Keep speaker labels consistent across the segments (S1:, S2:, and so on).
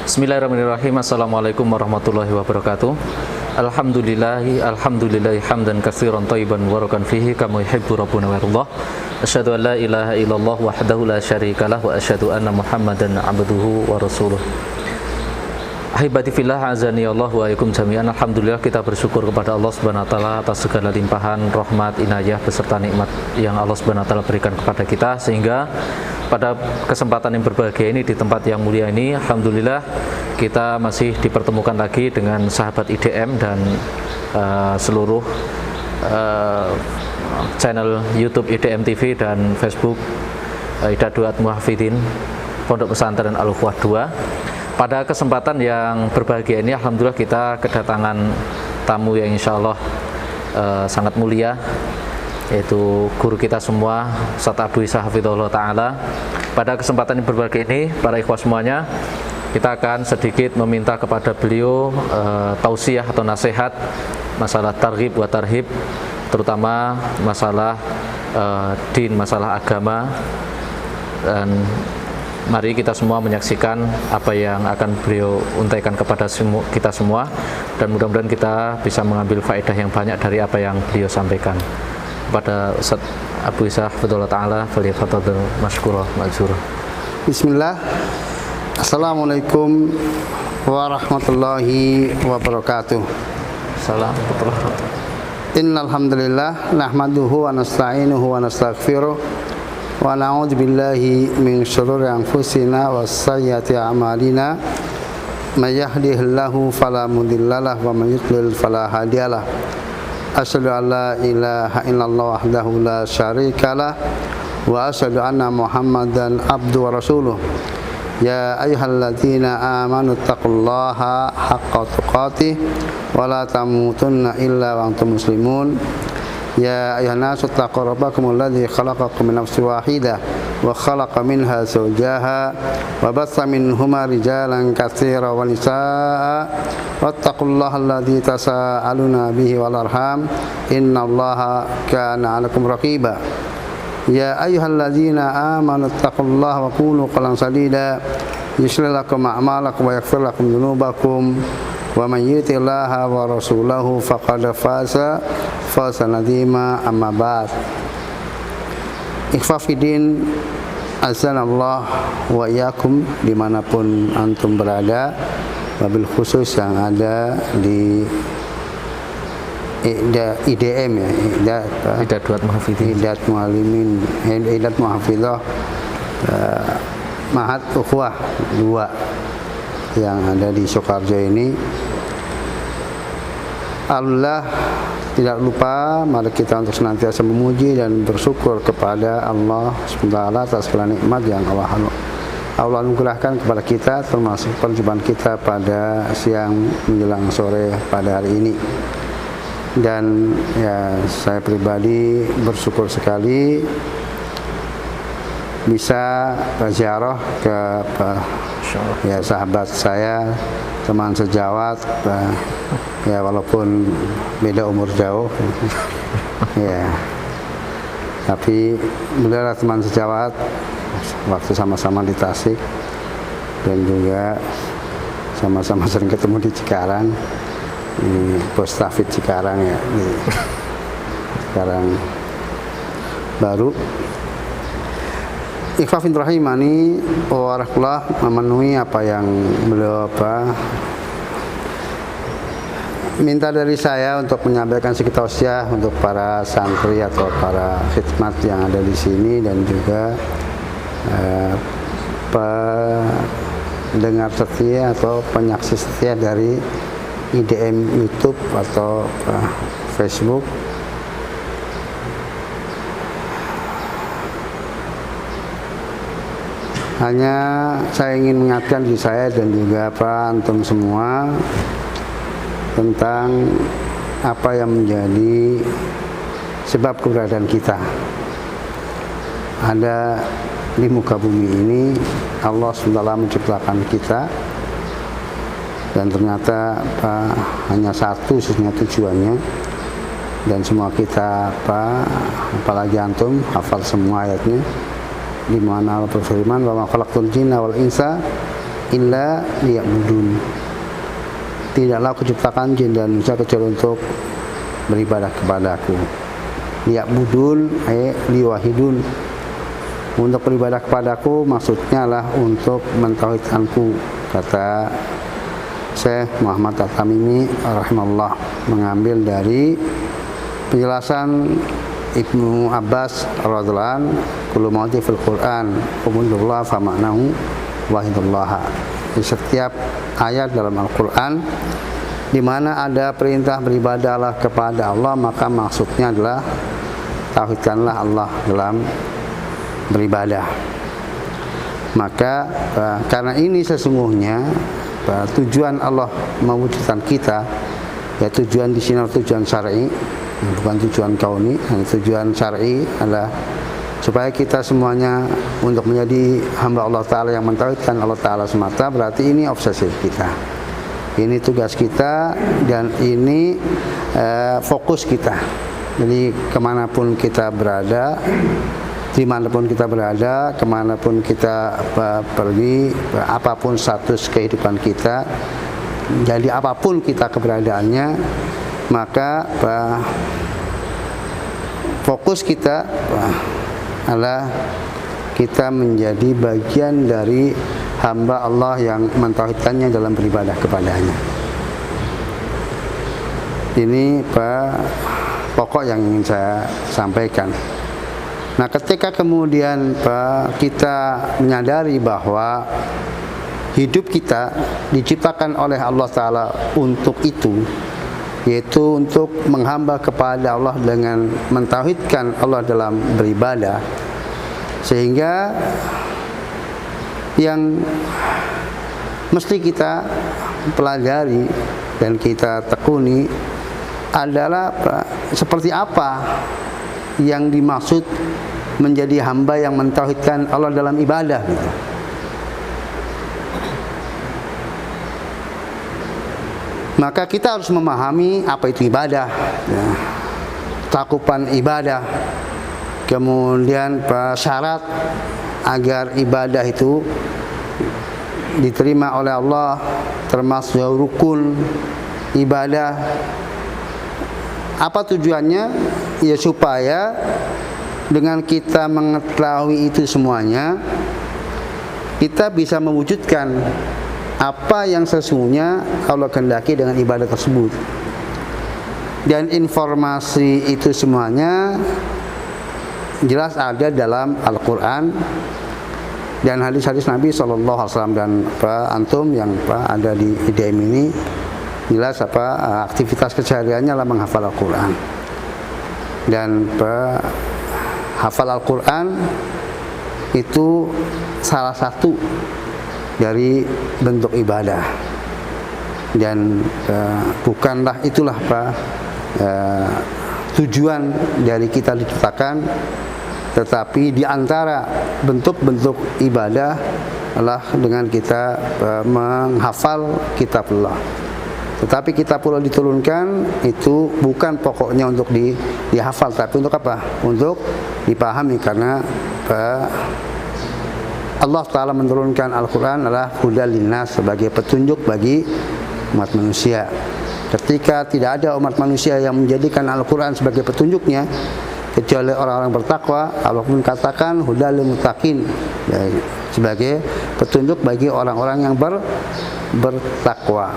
S1: Bismillahirrahmanirrahim. Assalamualaikum warahmatullahi wabarakatuh. Alhamdulillahi hamdan katsiran thayyiban mubarakan fihi kama yuhibbu rabbuna wa yardah. Asyhadu an la ilaha illallah wahdahu la syarikalah wa asyhadu anna Muhammadan abduhu wa rasuluh. Ahibati fillah, azani Allah wa iyakum jami'an. Alhamdulillah, kita bersyukur kepada Allah Subhanahu wa taala atas segala limpahan rahmat, inayah beserta nikmat yang Allah Subhanahu wa taala berikan kepada kita, sehingga pada kesempatan yang berbahagia ini, di tempat yang mulia ini, alhamdulillah kita masih dipertemukan lagi dengan sahabat IDM dan seluruh channel YouTube IDM TV dan Facebook Idaduat Muhafidin Pondok Pesantren Al-Ukhuwah 2. Pada kesempatan yang berbahagia ini, alhamdulillah kita kedatangan tamu yang insya Allah sangat mulia, yaitu guru kita semua, Ustaz Abu Isa Hafidhullah Ta'ala. Pada kesempatan yang berbahagia ini, para ikhwah semuanya, kita akan sedikit meminta kepada beliau tausiah atau nasihat masalah targhib wa tarhib, terutama masalah din, masalah agama. Dan mari kita semua menyaksikan apa yang akan beliau untaikan kepada kita semua, dan mudah-mudahan kita bisa mengambil faedah yang banyak dari apa yang beliau sampaikan. Kepada Ustaz Abu Isa Hafidhullah Ta'ala, falyatafadhal mashkura ma'zura.
S2: Bismillah. Assalamualaikum warahmatullahi wabarakatuh.
S1: Assalamualaikum.
S2: Innal hamdalillah nahmaduhu wa nasta'inuhu wa nastaghfiruh wa na'udzu billahi min shururi anfusina wa sayyiati a'malina. May yahdihillahu fala mudhillalah wa may yudlil fala hadiyalah. Asyhadu an la ilaha illallah wahdahu la syarikalah wa asyhadu anna Muhammadan abduhu wa rasuluh. Ya ayyuhalladzina amanu taqullaha haqqa tuqatih wa la tamutunna illa wa antum muslimun. Ya ayyuhan nasu taqu rabbakumul ladzi khalaqakum min nafsin wahidah wa khalaqa minha zawjaha wa bassa minhuma rijalan katsiran wa nisaa'a wattaqullaha alladzi tasaaluna bihi wal arham innallaha kana 'alaikum raqiba. Ya ayyuhalladzina amanu taqullaha wa qulu qawlan sadida yuslih lakum a'malakum wa yaghfir lakum dzunubakum wa man yuti'illaha wa rasulahu faqad faza fawzan 'azima. Amma ba'd. Ikhwafidin azanallah wa iyyakum, dimanapun antum berada, wabil khusus yang ada di IDM ya,
S1: Idaduat Muhafidin,
S2: Idat Muhafidhah Mahat Ukhuwah 2 yang ada di Sukoharjo ini. Alhamdulillah, tidak lupa mari kita untuk senantiasa memuji dan bersyukur kepada Allah SWT atas segala nikmat yang Allah anugerahkan kepada kita, termasuk perjumpaan kita pada siang menjelang sore pada hari ini. Dan ya, saya pribadi bersyukur sekali bisa berziarah ke ya sahabat saya, teman sejawat, ya walaupun beda umur jauh ya, tapi beliau teman sejawat waktu sama-sama di Tasik, dan juga sama-sama sering ketemu di Cikarang, di Postafit Cikarang ya, di Cikarang baru. Ikhwafin rahimani wa rahmatullah, memenuhi apa yang beliau minta dari saya untuk menyampaikan sedikit tausiah untuk para santri atau para khidmat yang ada di sini, dan juga pendengar setia atau penyaksi setia dari IDM YouTube atau Facebook. Hanya saya ingin mengingatkan diri saya dan juga antum semua tentang apa yang menjadi sebab keberadaan kita. Ada di muka bumi ini, Allah SWT menciptakan kita, dan ternyata hanya satu sesungguhnya tujuannya, dan semua kita apalagi antum hafal semua ayatnya, di mana Allah berfirman, wa ma khalaqtul jinna wal insa illa liya'budun. Tidaklah aku ciptakan jin dan manusia kecuali untuk beribadah kepadaku. Liya'budun liwahidun, untuk beribadah kepadaku maksudnya lah untuk mentauhidkanku, kata Syekh Muhammad At-Tamimi rahimahullah, mengambil dari penjelasan Ibnu Abbas radhiyallahu anhu, kullu mawdi fil Quran umulullah fa ma'nahu wahidullah. Di setiap ayat dalam Al-Quran di mana ada perintah beribadahlah kepada Allah, maka maksudnya adalah tauhidkanlah Allah dalam beribadah. Maka karena ini sesungguhnya tujuan Allah mewujudkan kita, ya tujuan di sini tujuan syar'i, bukan tujuan kauni. Tujuan syar'i adalah supaya kita semuanya untuk menjadi hamba Allah Ta'ala yang mentauhidkan Allah Ta'ala semata. Berarti ini obsesi kita, ini tugas kita, dan ini fokus kita. Jadi kemanapun kita berada, dimanapun kita berada, kemanapun kita pergi, apapun status kehidupan kita, jadi apapun kita keberadaannya, maka fokus kita adalah kita menjadi bagian dari hamba Allah yang mentauhidkannya dalam beribadah kepadanya. Ini pokok yang ingin saya sampaikan. Nah, ketika kemudian kita menyadari bahwa hidup kita diciptakan oleh Allah Ta'ala untuk itu, yaitu untuk menghamba kepada Allah dengan mentauhidkan Allah dalam beribadah, sehingga yang mesti kita pelajari dan kita tekuni adalah seperti apa yang dimaksud menjadi hamba yang mentauhidkan Allah dalam ibadah gitu. Maka kita harus memahami apa itu ibadah, ya, cakupan ibadah, kemudian syarat agar ibadah itu diterima oleh Allah, termasuk rukun ibadah. Apa tujuannya? Ya supaya dengan kita mengetahui itu semuanya, kita bisa mewujudkan apa yang sesungguhnya Allah kehendaki dengan ibadah tersebut. Dan informasi itu semuanya jelas ada dalam Al-Quran dan hadis-hadis Nabi SAW. Dan antum yang ada di IDM ini jelas aktivitas kesehariannya adalah menghafal Al-Quran. Dan hafal Al-Quran itu salah satu dari bentuk ibadah, dan bukanlah itulah tujuan dari kita diciptakan, tetapi di antara bentuk-bentuk ibadah adalah dengan kita menghafal kitabullah. Tetapi kitab pula diturunkan itu bukan pokoknya untuk dihafal, tapi untuk apa? Untuk dipahami, karena Allah Ta'ala menurunkan Al-Quran adalah hudal linnas, sebagai petunjuk bagi umat manusia. Ketika tidak ada umat manusia yang menjadikan Al-Quran sebagai petunjuknya kecuali orang-orang bertakwa, Allah pun katakan hudal lil muttaqin, ya, sebagai petunjuk bagi orang-orang yang bertakwa.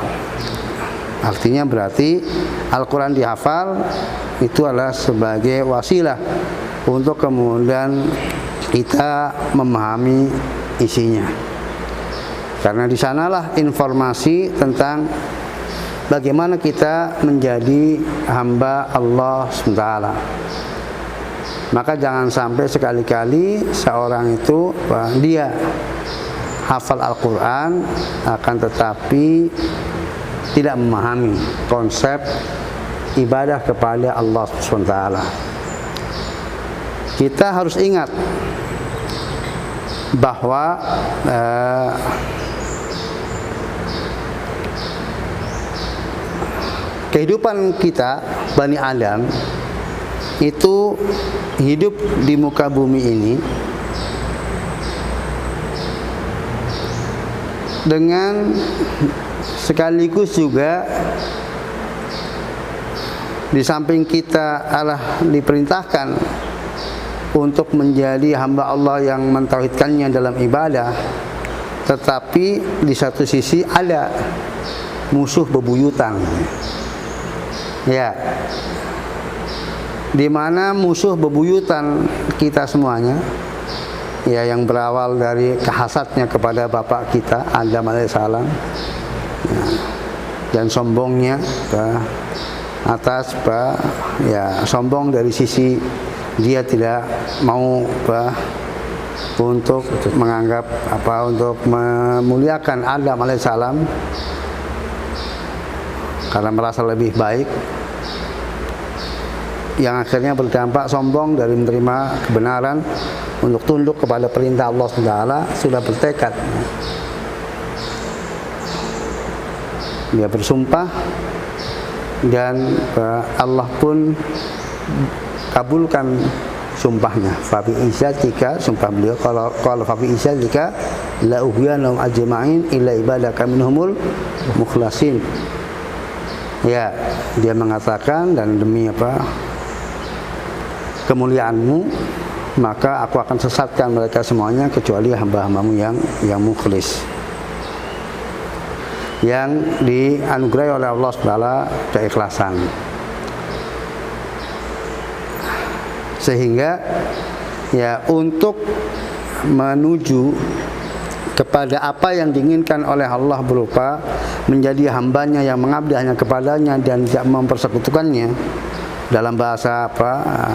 S2: Artinya berarti Al-Quran dihafal itu adalah sebagai wasilah untuk kemudian kita memahami isinya, karena di sanalah informasi tentang bagaimana kita menjadi hamba Allah SWT. Maka jangan sampai sekali-kali seorang itu dia hafal Al-Quran akan tetapi tidak memahami konsep ibadah kepada Allah SWT. Kita harus ingat bahwa kehidupan kita Bani Adam itu hidup di muka bumi ini dengan sekaligus juga di samping kita adalah diperintahkan untuk menjadi hamba Allah yang mentauhidkannya dalam ibadah, tetapi di satu sisi ada musuh bebuyutan, ya, di mana musuh bebuyutan kita semuanya, ya, yang berawal dari kehasadnya kepada bapak kita Adam alaihissalam, ya, dan sombongnya atas ya, sombong dari sisi dia tidak mau untuk menganggap untuk memuliakan Adam alaihissalam karena merasa lebih baik, yang akhirnya berdampak sombong dari menerima kebenaran untuk tunduk kepada perintah Allah SWT. Sudah bertekad, dia bersumpah, dan Allah pun kabulkan sumpahnya. Fabi izzatika, sumpah beliau, kalau fabi izzatika la uhyanahum ajma'in illa ibadaka minhumul mukhlasin. Ya, dia mengatakan, dan demi kemuliaanmu, maka aku akan sesatkan mereka semuanya kecuali hamba-hambamu yang mukhlis, yang dianugerahi oleh Allah SWT keikhlasan. Sehingga ya, untuk menuju kepada apa yang diinginkan oleh Allah berupa menjadi hambanya yang mengabdi hanya kepadanya dan tidak mempersekutukannya, dalam bahasa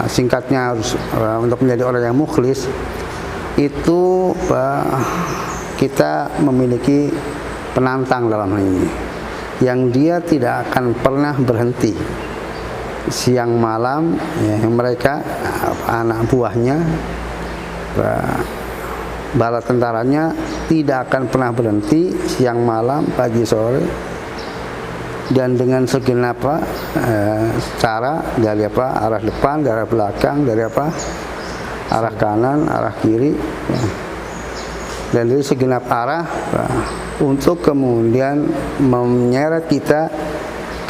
S2: singkatnya harus untuk menjadi orang yang mukhlis, itu kita memiliki penantang dalam hal ini, yang dia tidak akan pernah berhenti siang malam, ya, mereka anak buahnya, bala tentaranya tidak akan pernah berhenti siang malam, pagi sore, dan dengan segenap cara, dari arah depan, dari arah belakang, dari arah kanan, arah kiri, ya, dan dari segenap arah untuk kemudian menyeret kita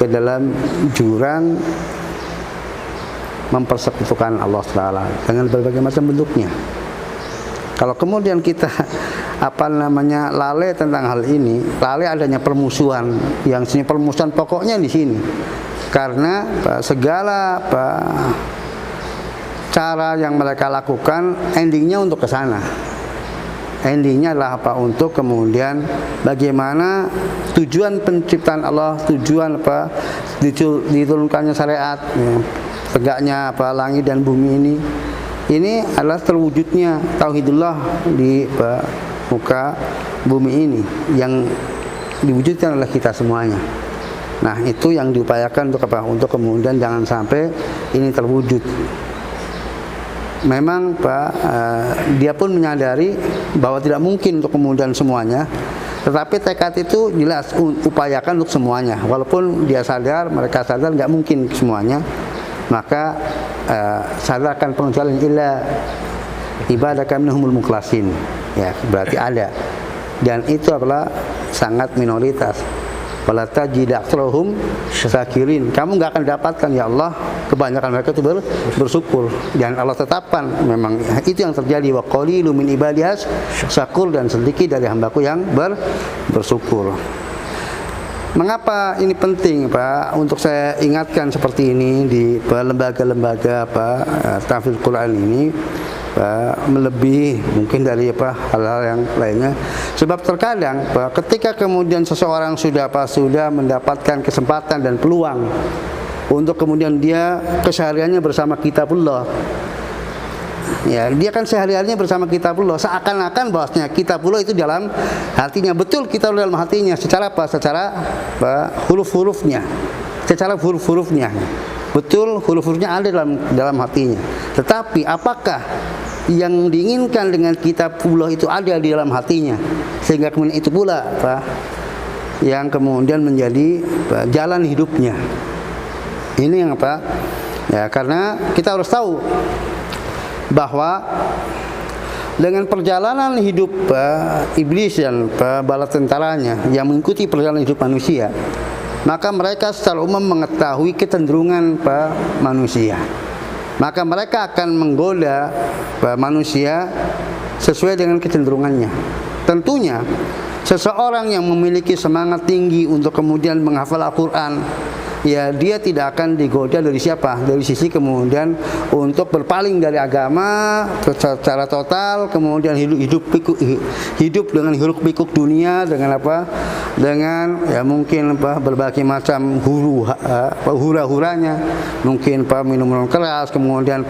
S2: ke dalam jurang mempersekutukan Allah SWT dengan berbagai macam bentuknya. Kalau kemudian kita lalai tentang hal ini, lalai adanya permusuhan, yang sini permusuhan pokoknya di sini, karena segala cara yang mereka lakukan endingnya untuk ke sana. Endingnya adalah untuk kemudian bagaimana tujuan penciptaan Allah, tujuan diturunkannya syariat, ya, tegaknya langit dan bumi ini adalah terwujudnya tauhidullah di muka bumi ini, yang diwujudkan oleh kita semuanya. Nah, itu yang diupayakan untuk kemudian jangan sampai ini terwujud. Memang dia pun menyadari bahwa tidak mungkin untuk kemudian semuanya, tetapi tekad itu jelas upayakan untuk semuanya. Walaupun dia sadar, mereka sadar nggak mungkin semuanya, maka sadarkan pengecualian illa ibadaka minhumul mukhlasin, ya, berarti ada, dan itu adalah sangat minoritas. Wala tajid aktsarahum syakirin, kamu nggak akan dapatkan ya Allah kebanyakan mereka itu bersyukur, dan Allah tetapkan memang itu yang terjadi. Wa qalilun min ibadiyas syakur, dan sedikit dari hambaku yang bersyukur. Mengapa ini penting, Pak, untuk saya ingatkan seperti ini di lembaga-lembaga tahfidz Quran ini, melebihi mungkin dari hal-hal yang lainnya. Sebab terkadang ketika kemudian seseorang sudah mendapatkan kesempatan dan peluang untuk kemudian dia kesehariannya bersama kitabullah, ya, dia kan sehari-harinya bersama kitabullah, seakan-akan bahwasanya kitabullah itu dalam hatinya. Betul, kitabullah dalam hatinya secara huruf-hurufnya, betul, huruf-hurufnya ada dalam hatinya. Tetapi apakah yang diinginkan dengan kitabullah itu ada di dalam hatinya, sehingga kemudian itu pula yang kemudian menjadi jalan hidupnya? Ini yang ya, karena kita harus tahu bahwa dengan perjalanan hidup iblis dan bala tentaranya yang mengikuti perjalanan hidup manusia, maka mereka secara umum mengetahui kecenderungan manusia. Maka mereka akan menggoda manusia sesuai dengan kecenderungannya. Tentunya seseorang yang memiliki semangat tinggi untuk kemudian menghafal Al-Quran, ya dia tidak akan digoda dari siapa? Dari sisi kemudian untuk berpaling dari agama secara total, kemudian hidup dengan hiruk pikuk dunia, dengan apa? Dengan ya mungkin berbagai macam hura-huranya, mungkin minum keras, kemudian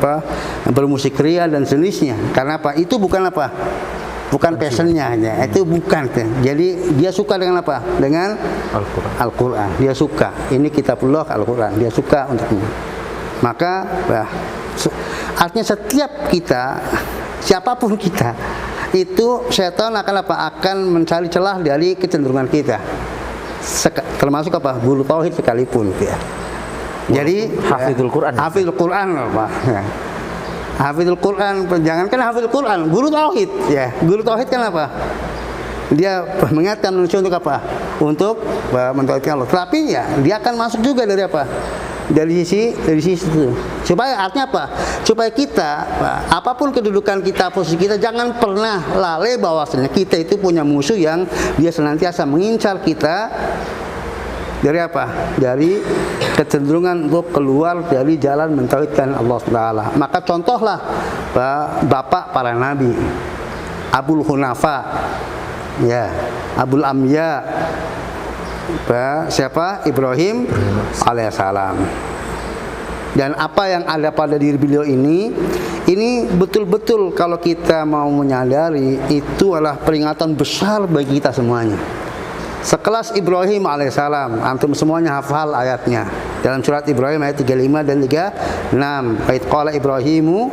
S2: bermusik ria dan sejenisnya. Karena apa? Itu bukan apa? Bukan passionnya hanya, itu bukan. Jadi dia suka dengan apa? Dengan Al-Quran. Dia suka. Ini kitabullah Al-Quran. Dia suka untuknya. Maka artinya setiap kita, siapapun kita, itu setan akan apa? Akan mencari celah dari kecenderungan kita. Termasuk apa? Guru tauhid sekalipun. Ya. Jadi
S1: Hafidhul Quran.
S2: Hafidhul Quran apa? Hafidhul Quran, jangankan hafidhul Quran, guru tauhid, ya. Guru tauhid kan apa? Dia mengingatkan manusia untuk apa? Untuk mentauhidkan Allah. Tapi ya, dia akan masuk juga dari apa? Dari sisi itu. Supaya artinya apa? Supaya kita, apapun kedudukan kita, posisi kita, jangan pernah lalai bahwasanya kita itu punya musuh yang dia senantiasa mengincar kita. Dari apa? Dari kecenderungan untuk keluar dari jalan mentauhidkan Allah Taala. Maka contohlah bapak para nabi, Abul Hunafa, ya, Abul Amya, siapa? Ibrahim alaihissalam. Dan apa yang ada pada diri beliau ini betul-betul kalau kita mau menyadari itu adalah peringatan besar bagi kita semuanya. Sekelas Ibrahim alaihissalam, antum semuanya hafal ayatnya dalam surat Ibrahim ayat 35 dan 36. Bait qala Ibrahimu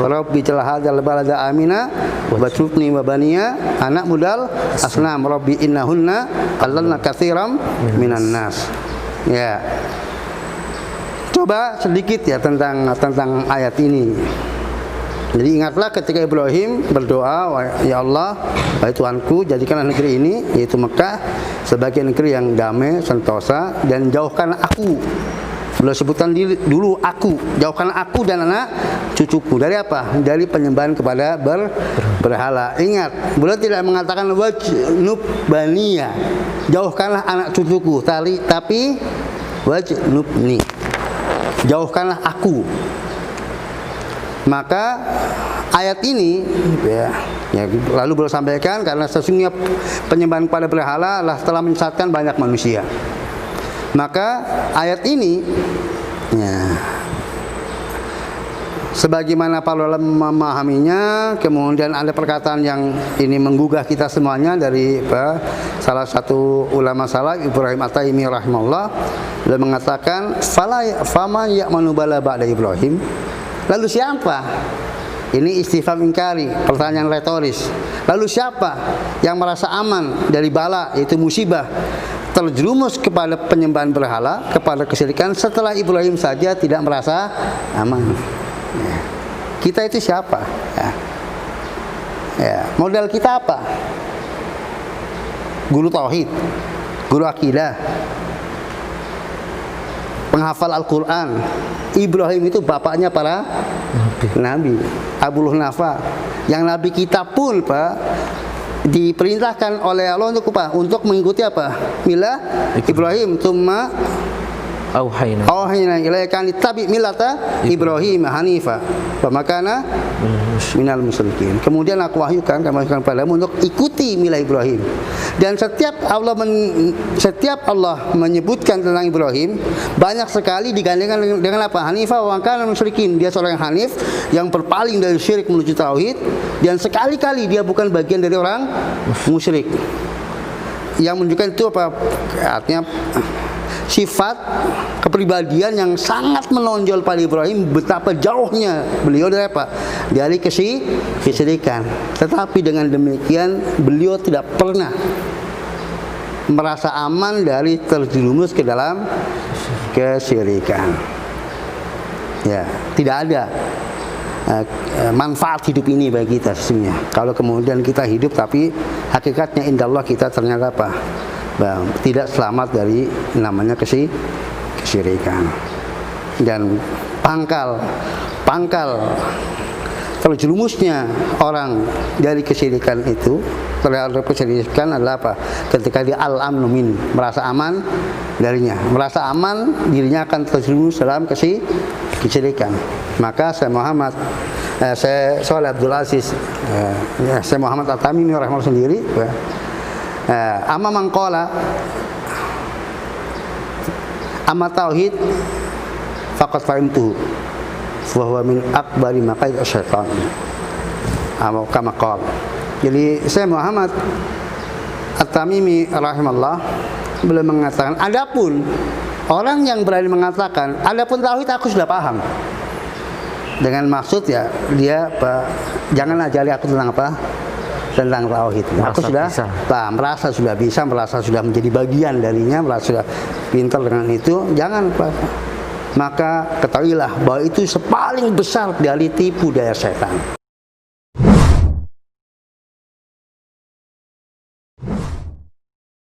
S2: rabbi ja'al hadzal balada amina waj'alni wa baniya anak mudal asnam rabbi innahunna allanna katsiran minan nas. Ya. Coba sedikit ya tentang ayat ini. Jadi ingatlah ketika Ibrahim berdoa, ya Allah, wahai Tuhanku, jadikanlah negeri ini, yaitu Mekah, sebagai negeri yang damai, sentosa, dan jauhkan aku. Beliau sebutkan dulu aku, jauhkan aku dan anak cucuku. Dari apa? Dari penyembahan kepada berhala. Ingat, beliau tidak mengatakan wajnub baniya, jauhkanlah anak cucuku, tapi wajnubni, jauhkanlah aku. Maka ayat ini ya lalu beliau sampaikan karena sesungguhnya penyembahan kepada berhala telah menyesatkan banyak manusia. Maka ayat ini ya, sebagaimana para ulama memahaminya, kemudian ada perkataan yang ini menggugah kita semuanya dari salah satu ulama salaf, Ibrahim At-Taimi rahimahullah. Beliau mengatakan fama ya'manu bala ba'da Ibrahim. Lalu siapa? Ini istifham ingkari, pertanyaan retoris. Lalu siapa yang merasa aman dari bala, yaitu musibah, terjerumus kepada penyembahan berhala, kepada kesyirikan setelah Ibrahim saja tidak merasa aman? Ya. Kita itu siapa? Ya. Modal kita apa? Guru tauhid, guru akidah, penghafal Al-Quran. Ibrahim itu bapaknya para nabi. Abul Hunafa, yang nabi kita pun diperintahkan oleh Allah untuk apa? Untuk mengikuti apa? Milah Ibrahim. Tsumma auhayna ilaika an tabi millata Ibrahim hanifa wa makana minal musyrikin. Kemudian aku wahyukan padamu untuk ikuti milah Ibrahim. Dan setiap Allah menyebutkan tentang Ibrahim, banyak sekali digandengkan dengan apa? Hanifa wa makana musyrikin. Dia seorang yang hanif, yang berpaling dari syirik menuju tauhid, dan sekali-kali dia bukan bagian dari orang musyrik. Yang menunjukkan itu apa? Artinya sifat kepribadian yang sangat menonjol pada Ibrahim, betapa jauhnya beliau dari apa? Dari kesyirikan. Tetapi dengan demikian beliau tidak pernah merasa aman dari terjerumus ke dalam kesyirikan. Ya, tidak ada. manfaat hidup ini bagi kita sesungguhnya. Kalau kemudian kita hidup tapi hakikatnya indallah kita ternyata apa? Tidak selamat dari namanya kesyirikan. Dan pangkal terjerumusnya orang dari kesyirikan itu, terhadap kesyirikan adalah apa? Ketika dia al-amnu min, merasa aman darinya, merasa aman dirinya akan terjerumus dalam kesyirikan. Maka saya Shalih Abdul Aziz, saya Muhammad At-Tamimi rahimahullah sendiri, amma man qala amma tauhid faqad fahimtuhu wa huwa min akbari maqaid asyaitan. Kama qala. Jadi saya Muhammad At-Tamimi rahimahullah beliau mengatakan, adapun orang yang berani mengatakan adapun tauhid aku sudah paham, dengan maksud ya dia jangan ajari aku tentang apa, tentang tauhid. Aku sudah merasa sudah bisa, merasa sudah menjadi bagian darinya, merasa sudah pintar dengan itu. Jangan maka ketahuilah bahwa itu paling besar dari tipu daya setan.